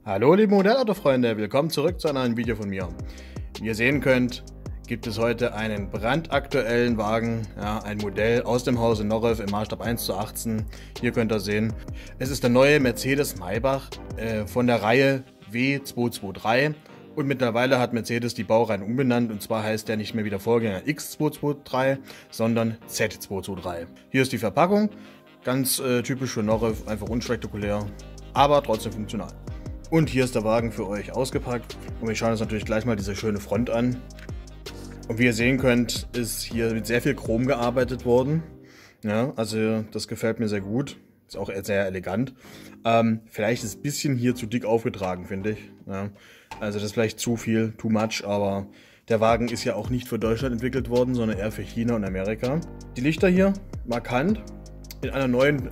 Hallo liebe Modellautofreunde, willkommen zurück zu einem neuen Video von mir. Wie ihr sehen könnt, gibt es heute einen brandaktuellen Wagen, ja, ein Modell aus dem Hause Norrew im Maßstab 1:18. Hier könnt ihr sehen, es ist der neue Mercedes Maybach von der Reihe W223 und mittlerweile hat Mercedes die Baureihe umbenannt und zwar heißt der nicht mehr wie der Vorgänger X223, sondern Z223. Hier ist die Verpackung, ganz typisch für Norrew, einfach unspektakulär, aber trotzdem funktional. Und hier ist der Wagen für euch ausgepackt und wir schauen uns natürlich gleich mal diese schöne Front an. Und wie ihr sehen könnt, ist hier mit sehr viel Chrom gearbeitet worden. Ja, also das gefällt mir sehr gut. Ist auch sehr elegant. Vielleicht ist es ein bisschen hier zu dick aufgetragen, finde ich. Ja, also das ist vielleicht zu viel, too much, aber der Wagen ist ja auch nicht für Deutschland entwickelt worden, sondern eher für China und Amerika. Die Lichter hier, markant, in einer neuen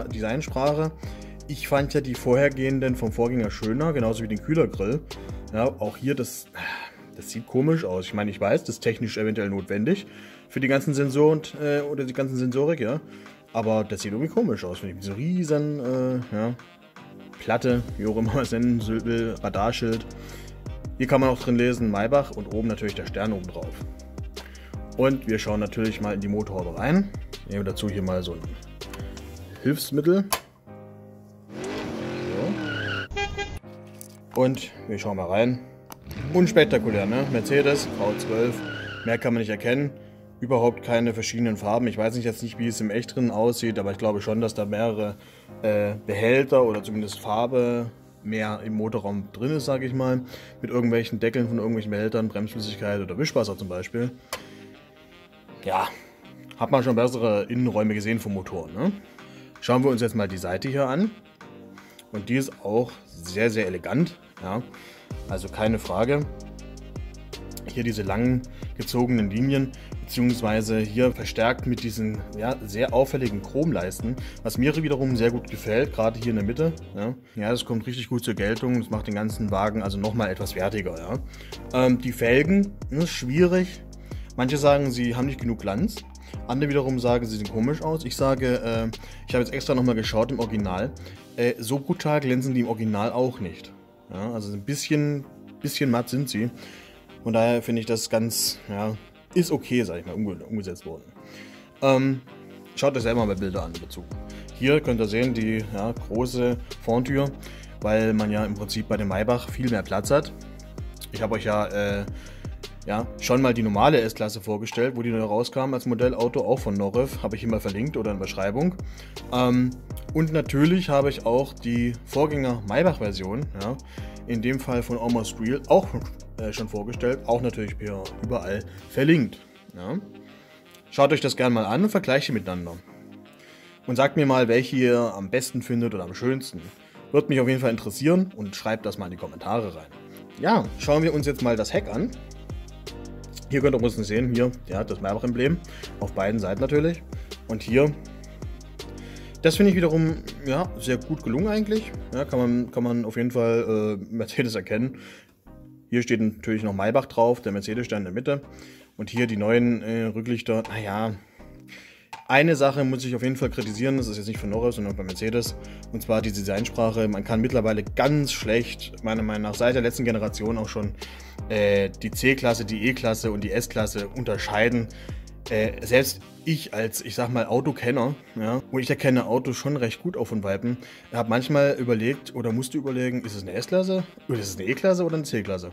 Designsprache. Ich fand ja die vorhergehenden vom Vorgänger schöner, genauso wie den Kühlergrill. Ja, auch hier, das sieht komisch aus. Ich meine, ich weiß, das ist technisch eventuell notwendig für die ganzen Sensoren oder die ganzen Sensorik, ja. Aber das sieht irgendwie komisch aus, finde ich. Mit so riesen Platte, wie auch immer man es nennen will, Radarschild. Hier kann man auch drin lesen, Maybach und oben natürlich der Stern oben drauf. Und wir schauen natürlich mal in die Motorhaube rein. Nehmen wir dazu hier mal so ein Hilfsmittel. Und wir schauen mal rein. Unspektakulär, ne? Mercedes V12. Mehr kann man nicht erkennen. Überhaupt keine verschiedenen Farben. Ich weiß jetzt nicht, wie es im Echt drin aussieht, aber ich glaube schon, dass da mehrere Behälter oder zumindest Farbe mehr im Motorraum drin ist, sage ich mal. Mit irgendwelchen Deckeln von irgendwelchen Behältern, Bremsflüssigkeit oder Wischwasser zum Beispiel. Ja, hat man schon bessere Innenräume gesehen vom Motor, ne? Schauen wir uns jetzt mal die Seite hier an. Und die ist auch sehr, sehr elegant. Ja, also keine Frage. Hier diese langen gezogenen Linien, beziehungsweise hier verstärkt mit diesen sehr auffälligen Chromleisten, was mir wiederum sehr gut gefällt, gerade hier in der Mitte. Ja, das kommt richtig gut zur Geltung, das macht den ganzen Wagen also nochmal etwas wertiger. Ja. Die Felgen, das ist schwierig. Manche sagen, sie haben nicht genug Glanz. Andere wiederum sagen, sie sehen komisch aus. Ich sage, ich habe jetzt extra nochmal geschaut im Original. So brutal glänzen die im Original auch nicht. Ja, also ein bisschen matt sind sie. Von daher finde ich das ganz, ist okay, sag ich mal, umgesetzt worden. Schaut euch selber mal Bilder an dazu. Hier könnt ihr sehen, die große Fronttür, weil man ja im Prinzip bei dem Maybach viel mehr Platz hat. Ich habe euch schon mal die normale S-Klasse vorgestellt, wo die neu rauskam als Modellauto, auch von Norrew, habe ich hier mal verlinkt oder in der Beschreibung. Und natürlich habe ich auch die Vorgänger Maybach-Version, in dem Fall von Almost Real, auch schon vorgestellt, auch natürlich überall verlinkt. Ja. Schaut euch das gerne mal an und vergleicht die miteinander. Und sagt mir mal, welche ihr am besten findet oder am schönsten. Würde mich auf jeden Fall interessieren und schreibt das mal in die Kommentare rein. Ja, schauen wir uns jetzt mal das Heck an. Hier könnt ihr uns sehen, hier das Maybach-Emblem, auf beiden Seiten natürlich. Und hier, das finde ich wiederum sehr gut gelungen eigentlich. Ja, kann man auf jeden Fall Mercedes erkennen. Hier steht natürlich noch Maybach drauf, der Mercedes-Stern in der Mitte. Und hier die neuen Rücklichter, eine Sache muss ich auf jeden Fall kritisieren, das ist jetzt nicht von Norrew, sondern bei Mercedes. Und zwar die Designsprache. Man kann mittlerweile ganz schlecht, meiner Meinung nach, seit der letzten Generation auch schon die C-Klasse, die E-Klasse und die S-Klasse unterscheiden. Selbst ich als, ich sag mal, Autokenner, und ich erkenne Autos schon recht gut auch von Weitem, habe manchmal überlegt oder musste überlegen, ist es eine S-Klasse, oder ist es eine E-Klasse oder eine C-Klasse?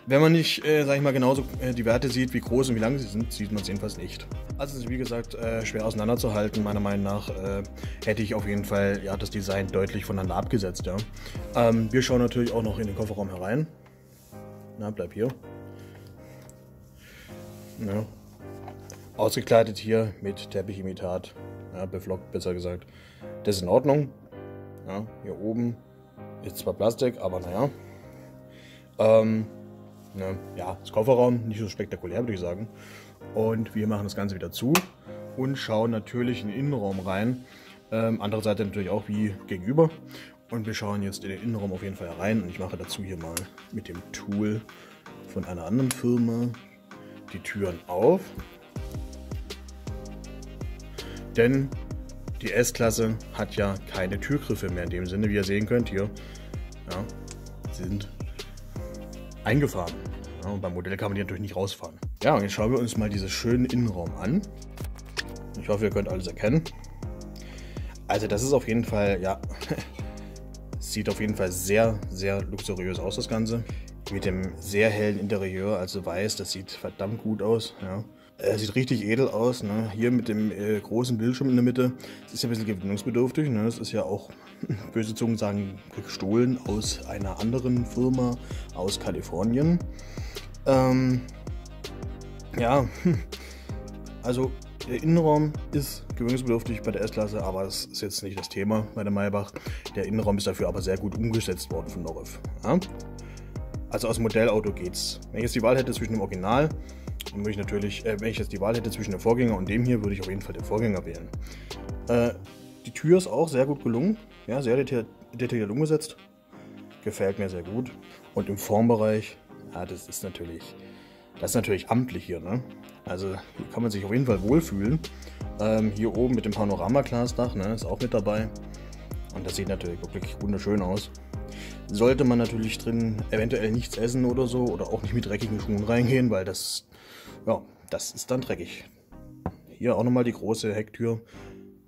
Wenn man nicht, sag ich mal, genauso die Werte sieht, wie groß und wie lang sie sind, sieht man es jedenfalls nicht. Also es ist wie gesagt schwer auseinanderzuhalten. Meiner Meinung nach hätte ich auf jeden Fall das Design deutlich voneinander abgesetzt. Ja. Wir schauen natürlich auch noch in den Kofferraum herein. Na, bleib hier. Ja. Ausgekleidet hier mit Teppichimitat, beflockt besser gesagt. Das ist in Ordnung. Ja, hier oben ist zwar Plastik, aber naja. Das Kofferraum, nicht so spektakulär, würde ich sagen. Und wir machen das Ganze wieder zu und schauen natürlich in den Innenraum rein. Andere Seite natürlich auch wie gegenüber. Und wir schauen jetzt in den Innenraum auf jeden Fall rein. Und ich mache dazu hier mal mit dem Tool von einer anderen Firma die Türen auf. Denn die S-Klasse hat ja keine Türgriffe mehr in dem Sinne, wie ihr sehen könnt hier. Ja, sie sind eingefahren. Ja, und beim Modell kann man die natürlich nicht rausfahren. Ja, und jetzt schauen wir uns mal diesen schönen Innenraum an. Ich hoffe, ihr könnt alles erkennen. Also das ist auf jeden Fall, ja, sieht auf jeden Fall sehr, sehr luxuriös aus, das Ganze. Mit dem sehr hellen Interieur, also weiß, das sieht verdammt gut aus. Ja. Sieht richtig edel aus. Ne? Hier mit dem großen Bildschirm in der Mitte. Das ist ja ein bisschen gewöhnungsbedürftig. Ne? Das ist ja auch, böse Zungen sagen, gestohlen aus einer anderen Firma aus Kalifornien. Ja, also der Innenraum ist gewöhnungsbedürftig bei der S-Klasse, aber es ist jetzt nicht das Thema bei der Maybach. Der Innenraum ist dafür aber sehr gut umgesetzt worden von Norif. Ja? Also aus dem Modellauto geht's. Wenn ich jetzt die Wahl hätte zwischen dem Original, dann würde ich natürlich, wenn ich jetzt die Wahl hätte zwischen dem Vorgänger und dem hier, würde ich auf jeden Fall den Vorgänger wählen. Die Tür ist auch sehr gut gelungen, ja, sehr detailliert umgesetzt. Gefällt mir sehr gut. Und im Formbereich, ja, das ist natürlich amtlich hier, ne? Also hier kann man sich auf jeden Fall wohlfühlen. Hier oben mit dem Panorama-Glasdach, ne, ist auch mit dabei. Und das sieht natürlich wirklich wunderschön aus. Sollte man natürlich drin eventuell nichts essen oder so oder auch nicht mit dreckigen Schuhen reingehen, weil das, ja, das ist dann dreckig. Hier auch nochmal die große Hecktür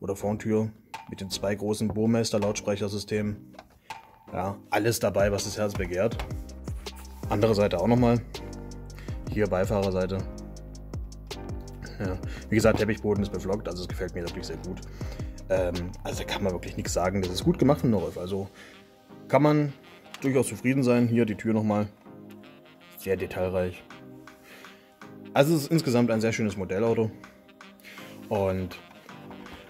oder Fronttür mit den zwei großen Burmester-Lautsprechersystemen. Ja, alles dabei, was das Herz begehrt. Andere Seite auch nochmal. Hier Beifahrerseite. Ja, wie gesagt, Teppichboden ist beflockt, also es gefällt mir wirklich sehr gut. Also kann man wirklich nichts sagen, das ist gut gemacht von Norif. Also kann man durchaus zufrieden sein. Hier die Tür nochmal. Sehr detailreich. Also es ist insgesamt ein sehr schönes Modellauto. Und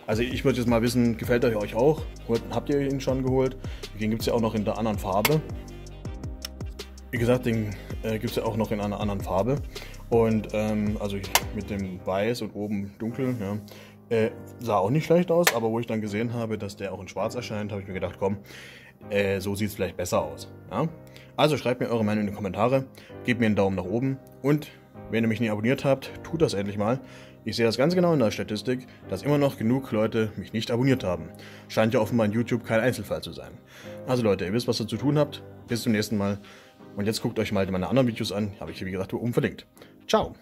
also ich würde jetzt mal wissen, gefällt er euch auch? Habt ihr ihn schon geholt? Den gibt es ja auch noch in der anderen Farbe. Wie gesagt, den gibt es ja auch noch in einer anderen Farbe. Und also mit dem Weiß und oben dunkel, ja. Sah auch nicht schlecht aus, aber wo ich dann gesehen habe, dass der auch in Schwarz erscheint, habe ich mir gedacht, komm, so sieht es vielleicht besser aus. Ja? Also schreibt mir eure Meinung in die Kommentare, gebt mir einen Daumen nach oben und wenn ihr mich nicht abonniert habt, tut das endlich mal. Ich sehe das ganz genau in der Statistik, dass immer noch genug Leute mich nicht abonniert haben. Scheint ja offenbar in YouTube kein Einzelfall zu sein. Also Leute, ihr wisst, was ihr zu tun habt. Bis zum nächsten Mal. Und jetzt guckt euch mal meine anderen Videos an, habe ich hier wie gesagt oben verlinkt. Ciao!